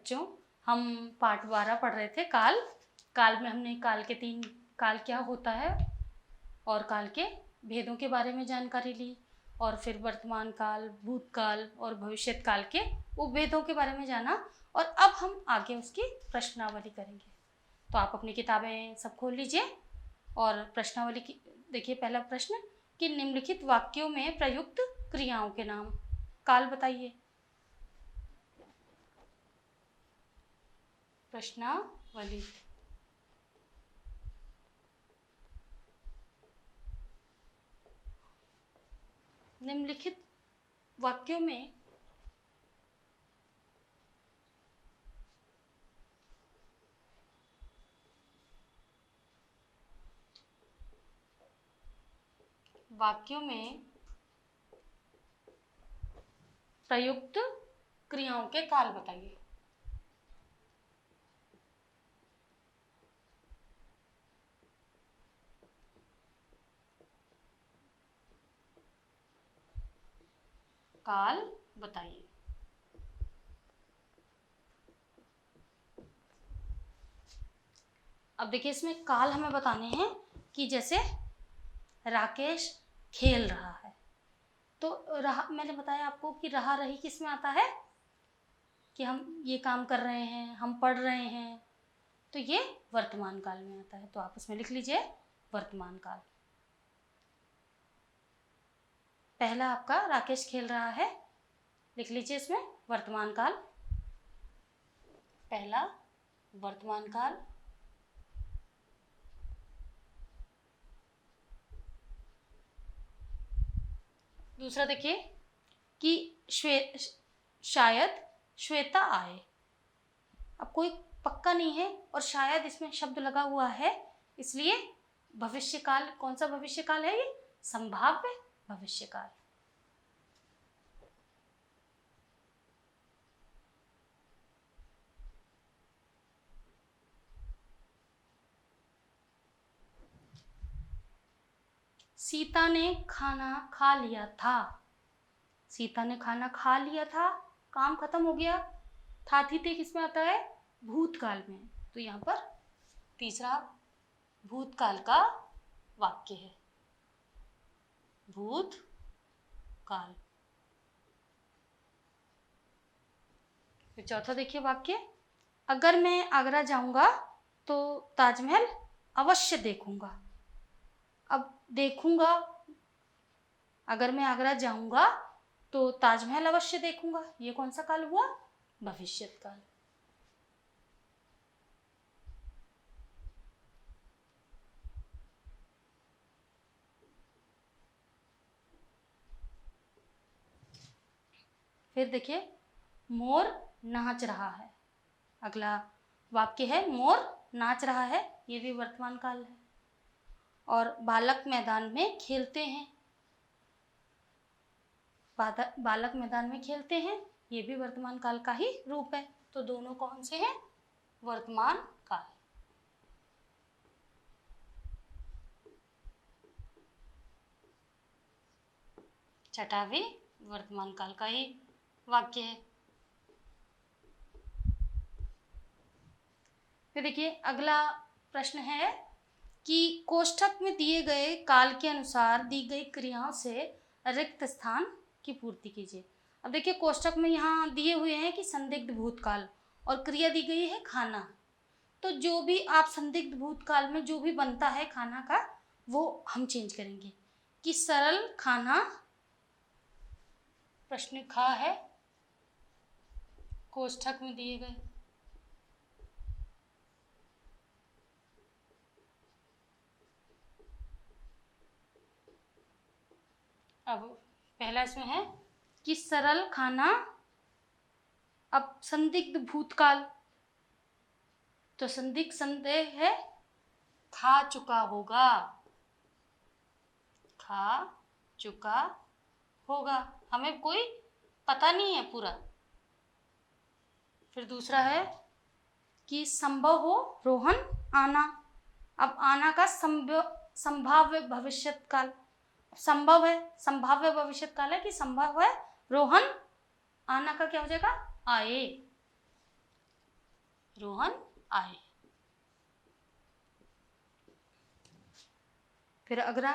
बच्चों, हम पाठ 12 पढ़ रहे थे काल। काल में हमने काल के 3 काल क्या होता है और काल के भेदों के बारे में जानकारी ली, और फिर वर्तमान काल, भूतकाल और भविष्यत काल के उपभेदों के बारे में जाना। और अब हम आगे उसकी प्रश्नावली करेंगे। तो आप अपनी किताबें सब खोल लीजिए और प्रश्नावली की देखिए। पहला प्रश्न कि निम्नलिखित वाक्यों में प्रयुक्त क्रियाओं के नाम। काल बताइए। प्रश्नावली। निम्नलिखित वाक्यों में प्रयुक्त क्रियाओं के काल बताइए। काल बताइए। अब देखिए, इसमें काल हमें बताने हैं कि जैसे राकेश खेल रहा है, तो रहा, मैंने बताया आपको कि रहा रही किस में आता है कि हम ये काम कर रहे हैं, हम पढ़ रहे हैं, तो ये वर्तमान काल में आता है। तो आप इसमें लिख लीजिए वर्तमान काल। पहला आपका राकेश खेल रहा है, लिख लीजिए इसमें वर्तमान काल। पहला वर्तमान काल। दूसरा देखिए कि शायद श्वेता आए। अब कोई पक्का नहीं है और शायद इसमें शब्द लगा हुआ है, इसलिए भविष्य काल। कौन सा भविष्य काल है ये? संभाव्य भविष्य काल। सीता ने खाना खा लिया था। सीता ने खाना खा लिया था, काम खत्म हो गया। था थी थे किस में आता है? भूतकाल में। तो यहाँ पर तीसरा भूतकाल का वाक्य है, भूतकाल। फिर चौथा देखिए वाक्य, अगर मैं आगरा जाऊंगा तो ताजमहल अवश्य देखूंगा। अब देखूंगा, अगर मैं आगरा जाऊंगा तो ताजमहल अवश्य देखूंगा, ये कौन सा काल हुआ? भविष्यत काल। फिर देखिए, मोर नाच रहा है। अगला वाक्य है मोर नाच रहा है, ये भी वर्तमान काल है। और बालक मैदान में खेलते हैं। बालक मैदान में खेलते हैं, ये भी वर्तमान काल का ही रूप है। तो दोनों कौन से हैं? वर्तमान काल। छठा भी वर्तमान काल का ही वाक्य है। फिर देखिए, अगला प्रश्न है कि कोष्ठक में दिए गए काल के अनुसार दी गई क्रियाओं से रिक्त स्थान की पूर्ति कीजिए। अब देखिए, कोष्ठक में यहाँ दिए हुए हैं कि संदिग्ध भूतकाल और क्रिया दी गई है खाना। तो जो भी आप संदिग्ध भूतकाल में जो भी बनता है खाना का, वो हम चेंज करेंगे कि सरल खाना। प्रश्न खा है, कोष्ठक में दिए गए। अब पहला इसमें है कि सरल खाना। अब संदिग्ध भूतकाल, तो संदिग्ध संदेह है, खा चुका होगा। खा चुका होगा, हमें कोई पता नहीं है पूरा। फिर दूसरा है कि संभव हो रोहन आना। अब आना का संभाव्य भविष्यत काल। संभव है, संभाव्य भविष्यत काल है कि संभव है रोहन आना का क्या हो जाएगा? आए। रोहन आए। फिर अगला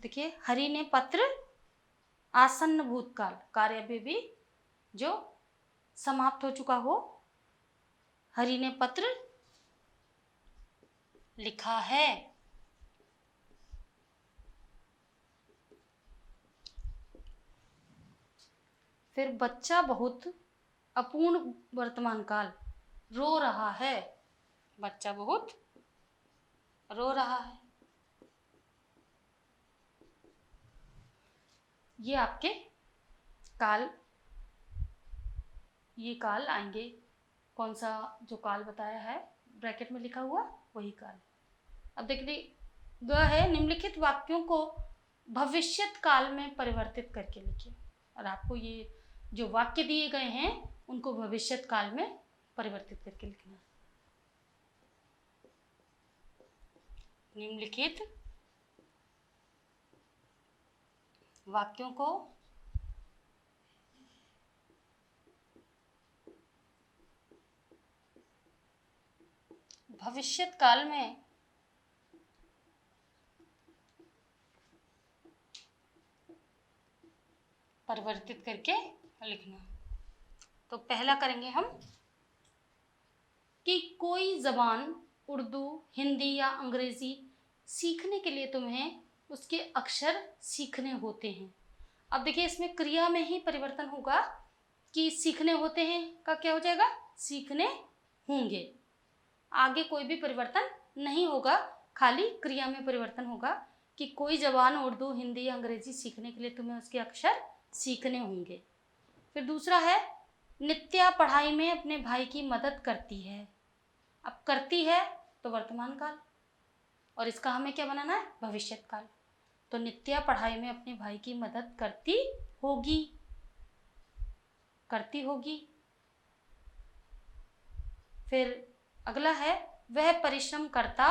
देखिए, हरि ने पत्र, आसन्न भूतकाल, कार्य अभी भी जो समाप्त हो चुका हो। हरि ने पत्र लिखा है। फिर बच्चा बहुत, अपूर्ण वर्तमान काल, रो रहा है। बच्चा बहुत रो रहा है। ये आपके काल, ये काल आएंगे। कौन सा जो काल बताया है ब्रैकेट में लिखा हुआ, वही काल। अब देखिए, वह है निम्नलिखित वाक्यों को भविष्यत काल में परिवर्तित करके लिखिए। और आपको ये जो वाक्य दिए गए हैं उनको भविष्यत काल में परिवर्तित करके लिखना है। निम्नलिखित वाक्यों को भविष्यत काल में परिवर्तित करके लिखना। तो पहला करेंगे हम कि कोई जबान, उर्दू, हिंदी या अंग्रेजी सीखने के लिए तुम्हें उसके अक्षर सीखने होते हैं। अब देखिए, इसमें क्रिया में ही परिवर्तन होगा कि सीखने होते हैं का क्या हो जाएगा, सीखने होंगे। आगे कोई भी परिवर्तन नहीं होगा, खाली क्रिया में परिवर्तन होगा कि कोई जबान, उर्दू, हिंदी या अंग्रेजी सीखने के लिए तुम्हें उसके अक्षर सीखने होंगे। फिर दूसरा है, नित्या पढ़ाई में अपने भाई की मदद करती है। अब करती है तो वर्तमान काल, और इसका हमें क्या बनाना है, भविष्यत काल। तो नित्या पढ़ाई में अपने भाई की मदद करती होगी, करती होगी। फिर अगला है, वह परिश्रम करता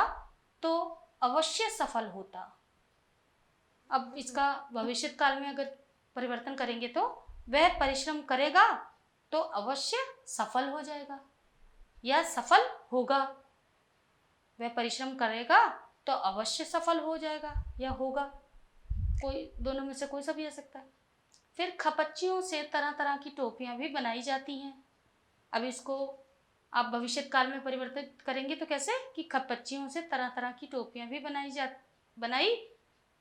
तो अवश्य सफल होता। अब इसका भविष्यत काल में अगर परिवर्तन करेंगे तो वह परिश्रम करेगा तो अवश्य सफल हो जाएगा या सफल होगा। वह परिश्रम करेगा तो अवश्य सफल हो जाएगा या होगा, कोई दोनों में से कोई सा भी आ सकता है। फिर खपच्चियों से तरह तरह की टोपियां भी बनाई जाती हैं। अब इसको आप भविष्यत काल में परिवर्तित करेंगे तो कैसे, कि खपच्चियों से तरह तरह की टोपियां भी बनाई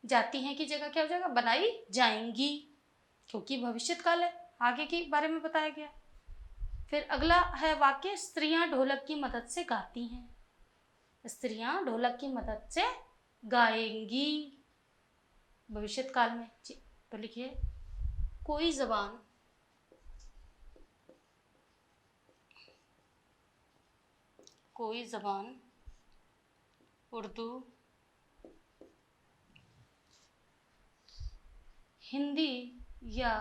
जाती हैं की जगह क्या हो जाएगा, बनाई जाएंगी, क्योंकि भविष्यत काल है, आगे के बारे में बताया गया। फिर अगला है वाक्य, स्त्रियां ढोलक की मदद से गाती हैं। स्त्रियां ढोलक की मदद से गाएंगी भविष्यत काल में। तो लिखिए, कोई जबान, कोई जबान, उर्दू, हिंदी या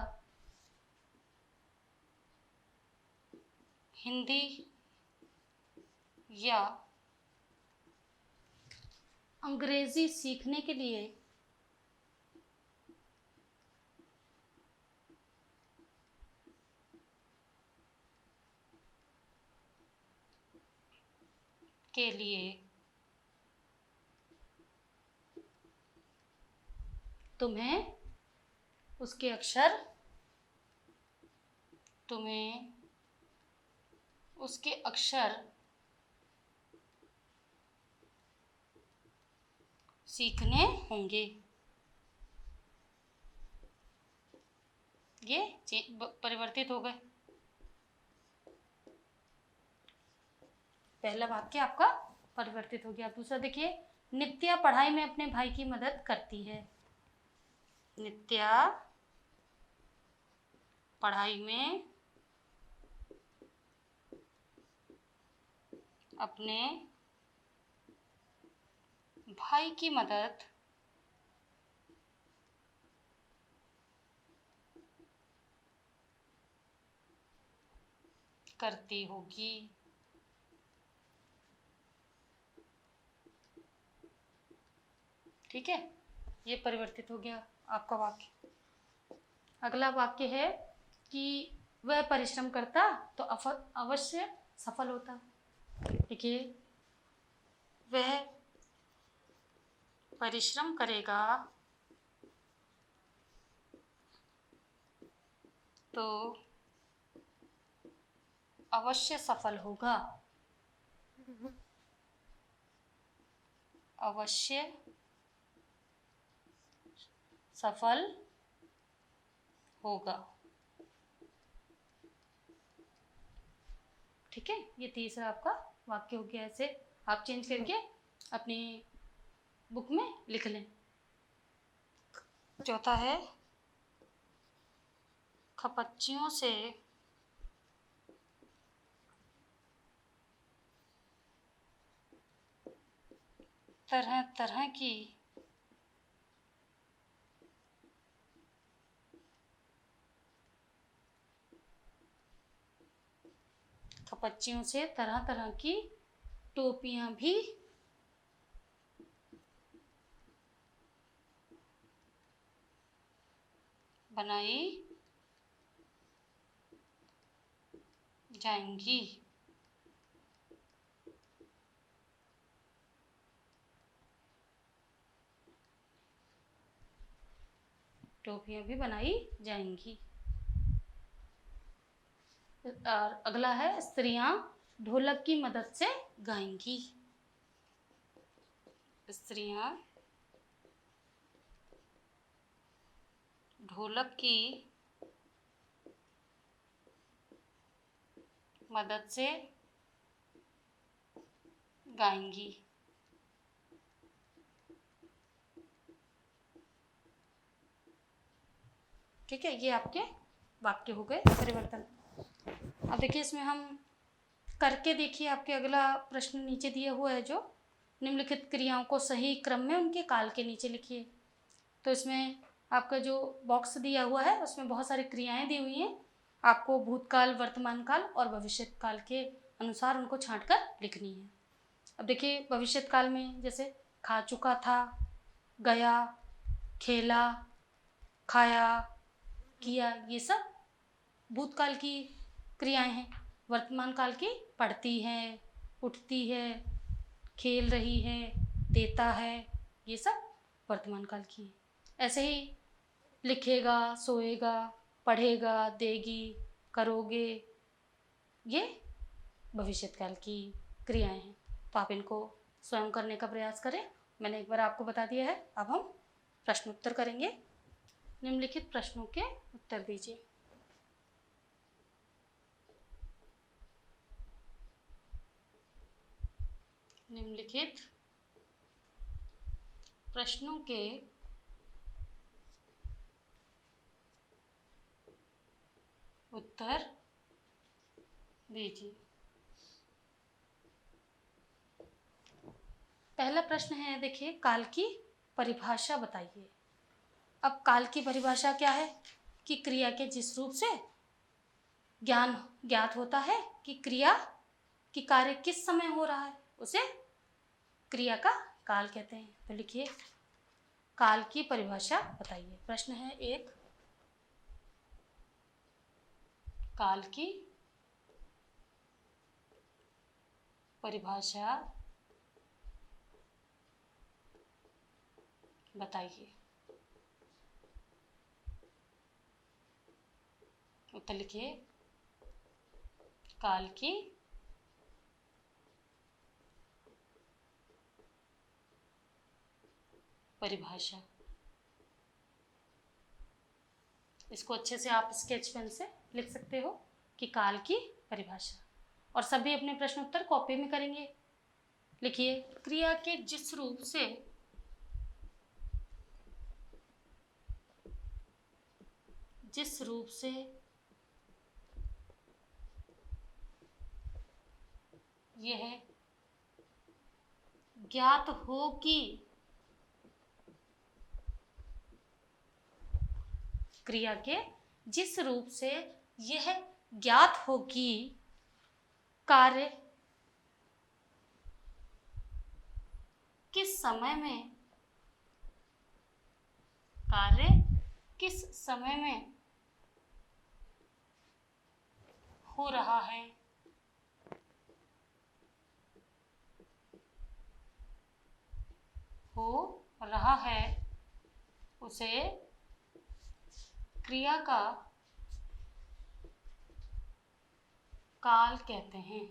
अंग्रेजी सीखने के लिए तुम्हें उसके अक्षर, तुम्हें उसके अक्षर सीखने होंगे। ये परिवर्तित हो गए। पहला वाक्य आपका परिवर्तित हो गया। दूसरा देखिए, नित्या पढ़ाई में अपने भाई की मदद करती है। नित्या पढ़ाई में अपने भाई की मदद करती होगी। ठीक है, ये परिवर्तित हो गया आपका वाक्य। अगला वाक्य है कि वह परिश्रम करता तो अवश्य सफल होता। देखिए, वह परिश्रम करेगा तो अवश्य सफल होगा। अवश्य सफल होगा। ठीक है, ये तीसरा आपका वाक्य हो गया। ऐसे आप चेंज करके अपनी बुक में लिख लें। चौथा है, खपच्चियों से तरह तरह की खपच्चियों से तरह तरह की टोपियां भी बनाई जाएंगी। टोपियां भी बनाई जाएंगी। और अगला है, स्त्रियां ढोलक की मदद से गाएंगी। स्त्रियां ढोलक की मदद से गाएंगी। ठीक है, ये आपके वाक्य हो गए परिवर्तन। अब देखिए, इसमें हम करके देखिए, आपके अगला प्रश्न नीचे दिया हुआ है जो निम्नलिखित क्रियाओं को सही क्रम में उनके काल के नीचे लिखिए। तो इसमें आपका जो बॉक्स दिया हुआ है उसमें बहुत सारी क्रियाएं दी हुई हैं। आपको भूतकाल, वर्तमान काल और भविष्य काल के अनुसार उनको छांट कर लिखनी है। अब देखिए, भविष्य काल में जैसे खा चुका था, गया, खेला, खाया, किया, ये सब भूतकाल की क्रियाएं हैं। वर्तमान काल की पढ़ती है, उठती है, खेल रही है, देता है, ये सब वर्तमान काल की है। ऐसे ही लिखेगा, सोएगा, पढ़ेगा, देगी, करोगे, ये भविष्यकाल की क्रियाएं हैं। तो आप इनको स्वयं करने का प्रयास करें। मैंने एक बार आपको बता दिया है। अब हम प्रश्न उत्तर करेंगे। निम्नलिखित प्रश्नों के उत्तर दीजिए। निम्नलिखित प्रश्नों के उत्तर दीजिए। पहला प्रश्न है, देखिए, काल की परिभाषा बताइए। अब काल की परिभाषा क्या है कि क्रिया के जिस रूप से ज्ञान ज्ञात होता है कि क्रिया की कार्य किस समय हो रहा है, उसे क्रिया का काल कहते हैं। तो लिखिए, काल की परिभाषा बताइए। प्रश्न है एक, काल की परिभाषा बताइए। उत्तर लिखिए, काल की परिभाषा। इसको अच्छे से आप स्केच पेन से लिख सकते हो कि काल की परिभाषा। और सभी अपने प्रश्न उत्तर कॉपी में करेंगे। लिखिए, क्रिया के जिस रूप से यह ज्ञात हो कि क्रिया के जिस रूप से यह ज्ञात हो कि कार्य किस समय में हो रहा है, हो रहा है उसे क्रिया का काल कहते हैं।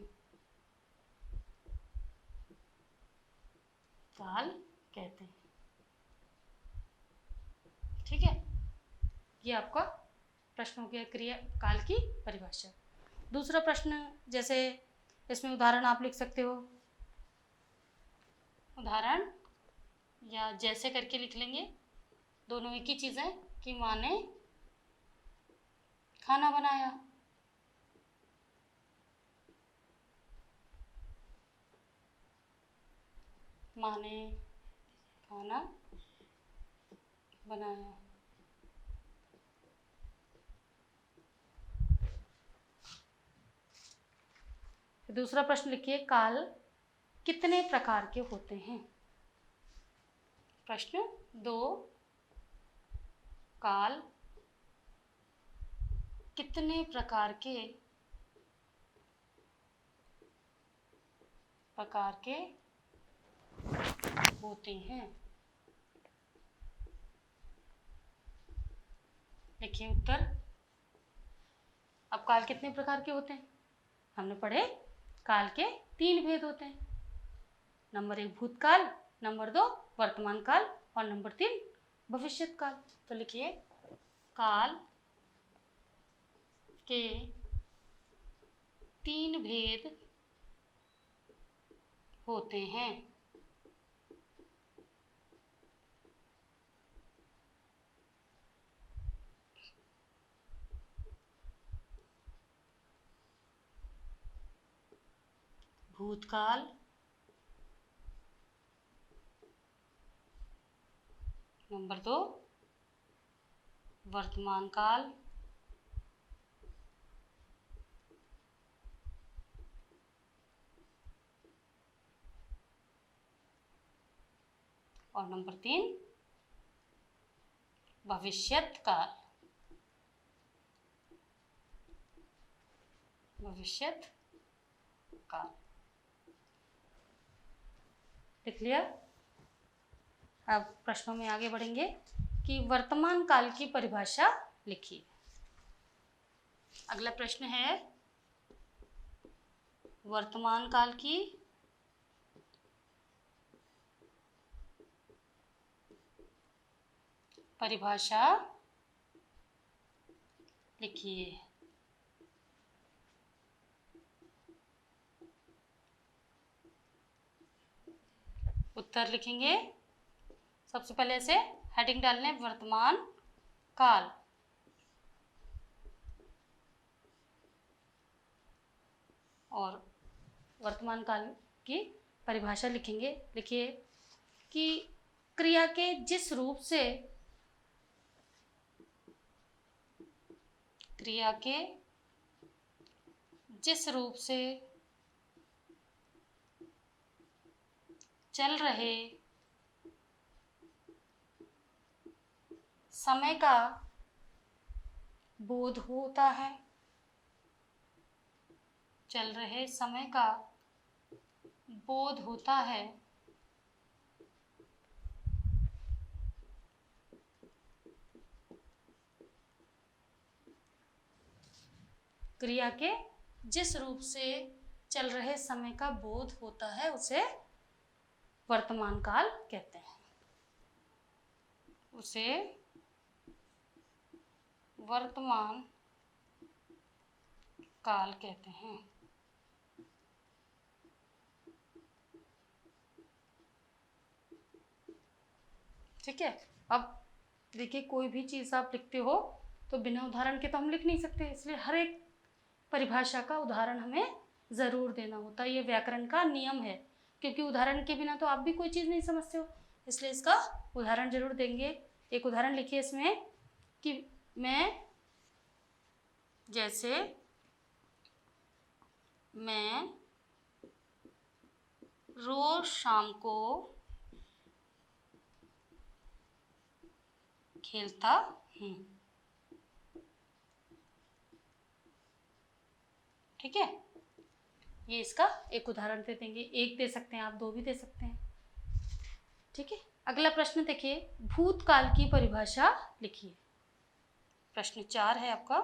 काल कहते हैं। ठीक है, ये आपका प्रश्न हो गया क्रिया काल की परिभाषा। दूसरा प्रश्न, जैसे इसमें उदाहरण आप लिख सकते हो, उदाहरण या जैसे करके लिख लेंगे, दोनों एक ही चीज़ है कि माँ ने खाना बनाया। माँ ने खाना बनाया। दूसरा प्रश्न लिखिए, काल कितने प्रकार के होते हैं? प्रश्न 2, काल कितने प्रकार के होते हैं? देखिए उत्तर। अब काल कितने प्रकार के होते हैं? हमने पढ़े काल के 3 भेद होते हैं। नंबर 1 भूतकाल, नंबर 2 वर्तमान काल और नंबर 3 भविष्यत काल। तो लिखिए, काल के 3 भेद होते हैं। भूतकाल, नंबर 2 वर्तमान काल और नंबर 3 भविष्यत काल। भविष्यत काल लिख लिया। अब प्रश्नों में आगे बढ़ेंगे कि वर्तमान काल की परिभाषा लिखिए। अगला प्रश्न है, वर्तमान काल की परिभाषा लिखिए। उत्तर लिखेंगे, सबसे पहले ऐसे हेडिंग डालने, वर्तमान काल। और वर्तमान काल की परिभाषा लिखेंगे। लिखिए कि क्रिया के जिस रूप से चल रहे समय का बोध होता है। चल रहे समय का बोध होता है। क्रिया के जिस रूप से चल रहे समय का बोध होता है उसे वर्तमान काल कहते हैं। उसे वर्तमान काल कहते हैं। ठीक है। अब देखिए, कोई भी चीज़ आप लिखते हो तो बिना उदाहरण के तो हम लिख नहीं सकते, इसलिए हर एक परिभाषा का उदाहरण हमें ज़रूर देना होता है। ये व्याकरण का नियम है, क्योंकि उदाहरण के बिना तो आप भी कोई चीज़ नहीं समझते हो, इसलिए इसका उदाहरण जरूर देंगे। एक उदाहरण लिखिए इसमें कि मैं रोज शाम को खेलता हूँ। ठीक है, ये इसका एक उदाहरण दे देंगे। एक दे सकते हैं आप, 2 भी दे सकते हैं। ठीक है। अगला प्रश्न देखिए, भूतकाल की परिभाषा लिखिए। प्रश्न 4 है आपका,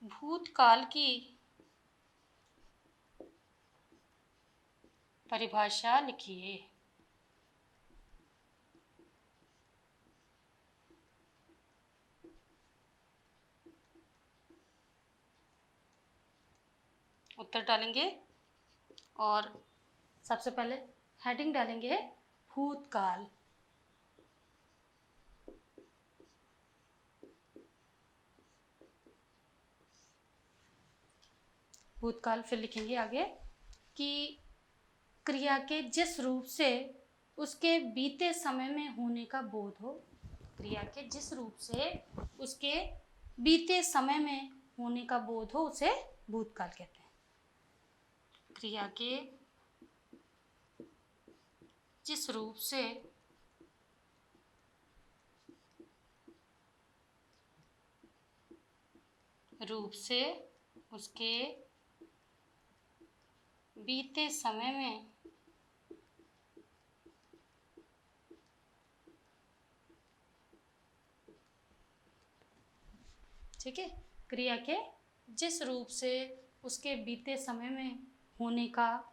भूतकाल की परिभाषा लिखिए। उत्तर डालेंगे और सबसे पहले हेडिंग डालेंगे भूतकाल। भूतकाल, फिर लिखेंगे आगे कि क्रिया के जिस रूप से उसके बीते समय में होने का बोध हो। क्रिया के जिस रूप से उसके बीते समय में होने का बोध हो उसे भूतकाल कहते हैं। क्रिया के जिस रूप से उसके बीते समय में ठीक है, क्रिया के जिस रूप से उसके बीते समय में होने का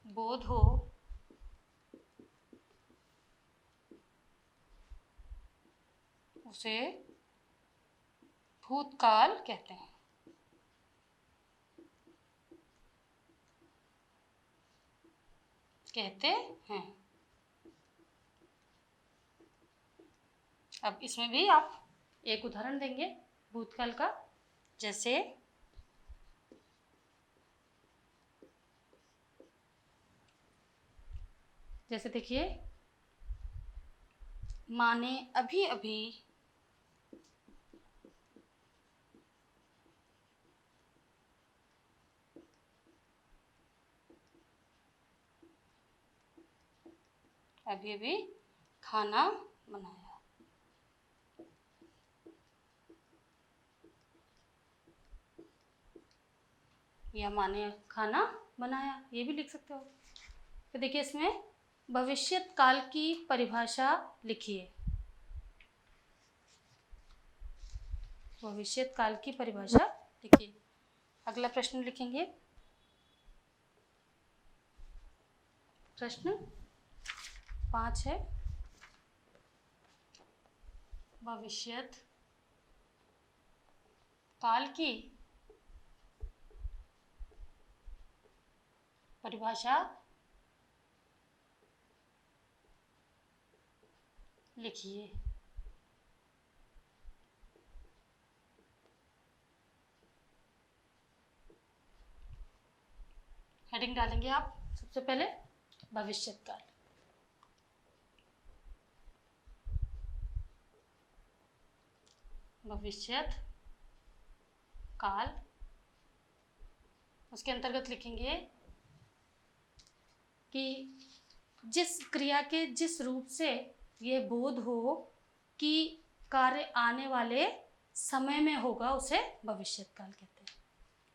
बोध हो उसे भूतकाल कहते हैं। अब इसमें भी आप एक उदाहरण देंगे भूतकाल का, जैसे देखिए, माँ ने अभी अभी खाना बनाया। या माँ ने खाना बनाया, ये भी लिख सकते हो। तो देखिए, इसमें भविष्यत काल की परिभाषा लिखिए। भविष्यत काल की परिभाषा लिखिए। अगला प्रश्न लिखेंगे, प्रश्न 5 है, भविष्यत काल की परिभाषा लिखिए। हेडिंग डालेंगे आप सबसे पहले भविष्यत काल। भविष्यत काल, उसके अंतर्गत लिखेंगे कि जिस क्रिया के जिस रूप से यह बोध हो कि कार्य आने वाले समय में होगा उसे भविष्यत काल कहते हैं।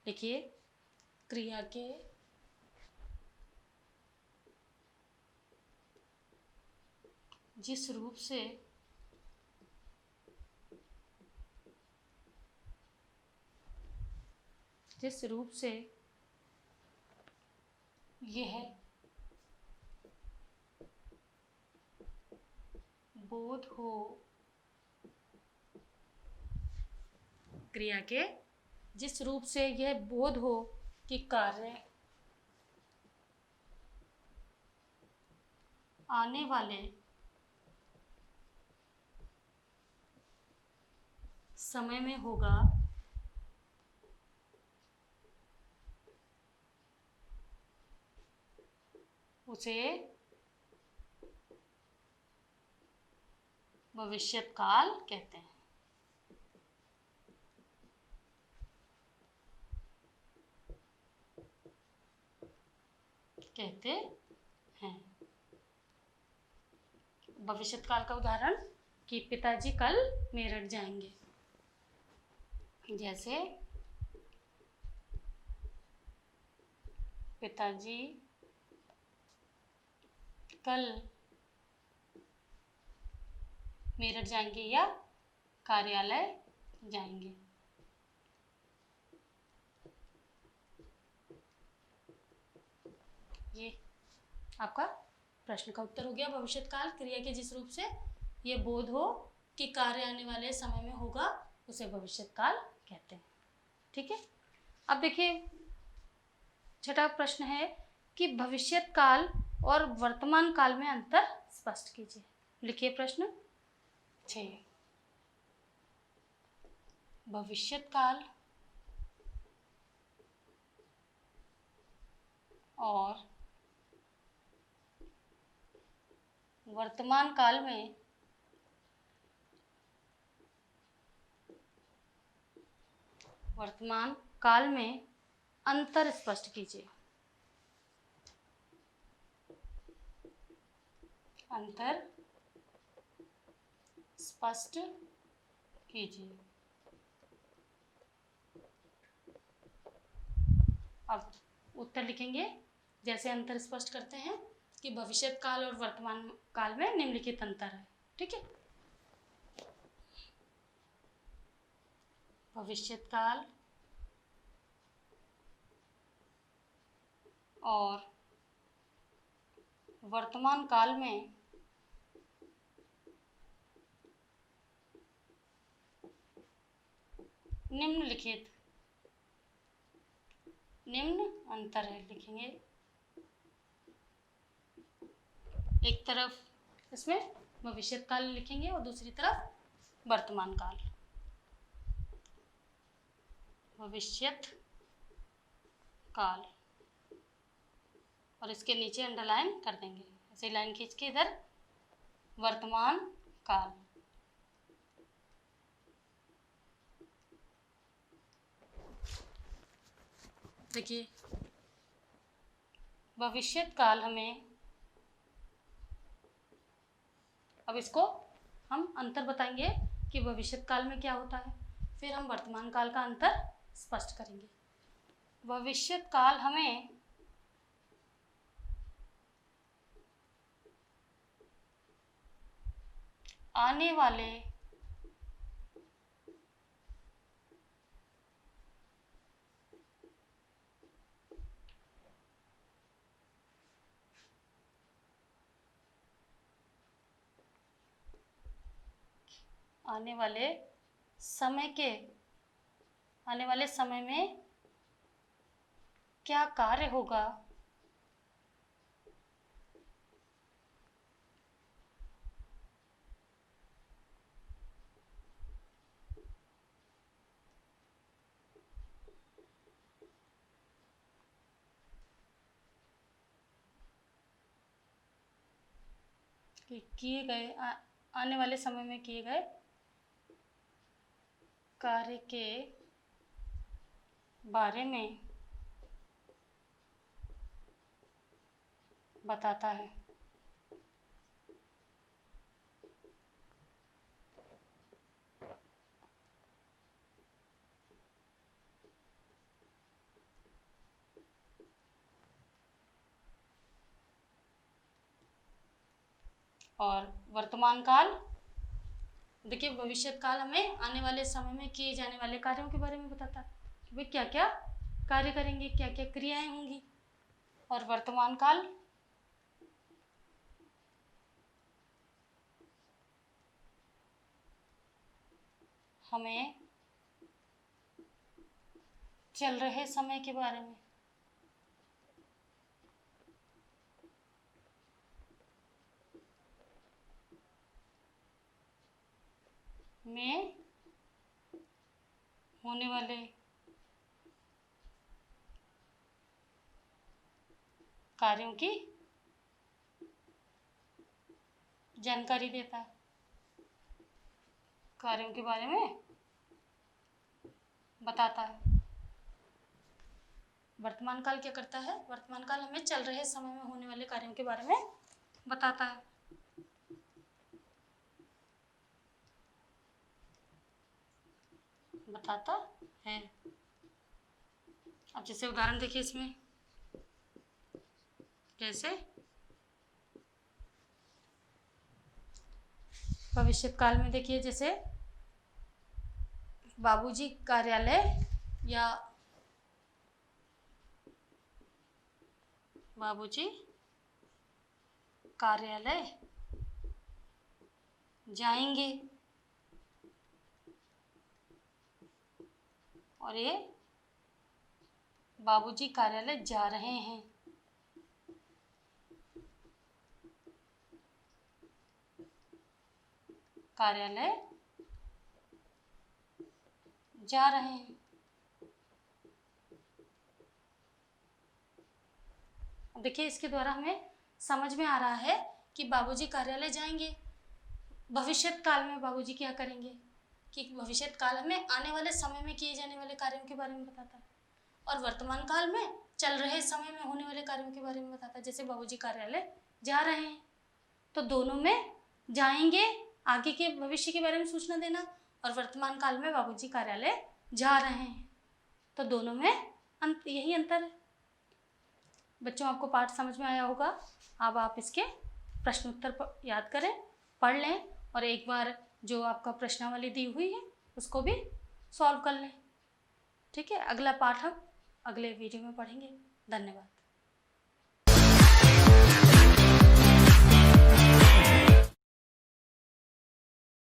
देखिए, क्रिया के जिस रूप से यह बोध हो, क्रिया के जिस रूप से यह बोध हो कि कार्य आने वाले समय में होगा उसे भविष्यत काल कहते हैं। भविष्यत काल का उदाहरण कि पिताजी कल मेरठ जाएंगे। जैसे पिताजी कल मेरठ जाएंगे या कार्यालय जाएंगे। ये आपका प्रश्न का उत्तर हो गया। भविष्यकाल क्रिया के जिस रूप से ये बोध हो कि कार्य आने वाले समय में होगा उसे भविष्यकाल कहते हैं। ठीक है, अब देखिए छठा प्रश्न है कि भविष्यकाल और वर्तमान काल में अंतर स्पष्ट कीजिए। लिखिए प्रश्न 6। भविष्यकाल और वर्तमान काल में अंतर स्पष्ट कीजिए। अंतर स्पष्ट कीजिए। अब उत्तर लिखेंगे जैसे अंतर स्पष्ट करते हैं कि भविष्यत काल और वर्तमान काल में निम्नलिखित अंतर है। ठीक है, भविष्यत काल और वर्तमान काल में निम्न अंतर है। लिखेंगे एक तरफ इसमें भविष्यत काल लिखेंगे और दूसरी तरफ वर्तमान काल। भविष्यत काल और इसके नीचे अंडरलाइन कर देंगे, ऐसे लाइन खींच के इधर वर्तमान काल। देखिए भविष्यत काल हमें, अब इसको हम अंतर बताएंगे कि भविष्यत काल में क्या होता है, फिर हम वर्तमान काल का अंतर स्पष्ट करेंगे। भविष्यत काल हमें आने वाले समय में क्या कार्य होगा कि किए गए आने वाले समय में किए गए कार्य के बारे में बताता है। और वर्तमान काल, देखिए भविष्यत काल हमें आने वाले समय में किए जाने वाले कार्यों के बारे में बताता है कि वे क्या क्या कार्य करेंगे, क्या क्या क्रियाएं होंगी। और वर्तमान काल हमें चल रहे समय के बारे में होने वाले कार्यों की जानकारी देता है, कार्यों के बारे में बताता है। वर्तमान काल क्या करता है, वर्तमान काल हमें चल रहे समय में होने वाले कार्यों के बारे में बताता है। अब जैसे उदाहरण देखिए इसमें जैसे भविष्य काल में देखिए, जैसे बाबूजी कार्यालय या बाबूजी कार्यालय जाएंगे, और ये बाबूजी कार्यालय जा रहे हैं। कार्यालय जा रहे हैं। अब देखिए, इसके द्वारा हमें समझ में आ रहा है कि बाबूजी कार्यालय जाएंगे। भविष्यत काल में बाबूजी क्या करेंगे, कि भविष्यत काल हमें आने वाले समय में किए जाने वाले कार्यों के बारे में बताता है, और वर्तमान काल में चल रहे समय में होने वाले कार्यों के बारे में बताता है। जैसे बाबूजी कार्यालय जा रहे हैं, तो दोनों में जाएंगे आगे के भविष्य के बारे में सूचना देना, और वर्तमान काल में बाबूजी कार्यालय जा रहे हैं, तो दोनों में यही अंतर है। बच्चों, आपको पाठ समझ में आया होगा। अब आप इसके प्रश्न उत्तर याद करें, पढ़ लें, और एक बार जो आपका प्रश्नावली दी हुई है उसको भी सॉल्व कर लें। ठीक है, अगला पाठ हम अगले वीडियो में पढ़ेंगे। धन्यवाद।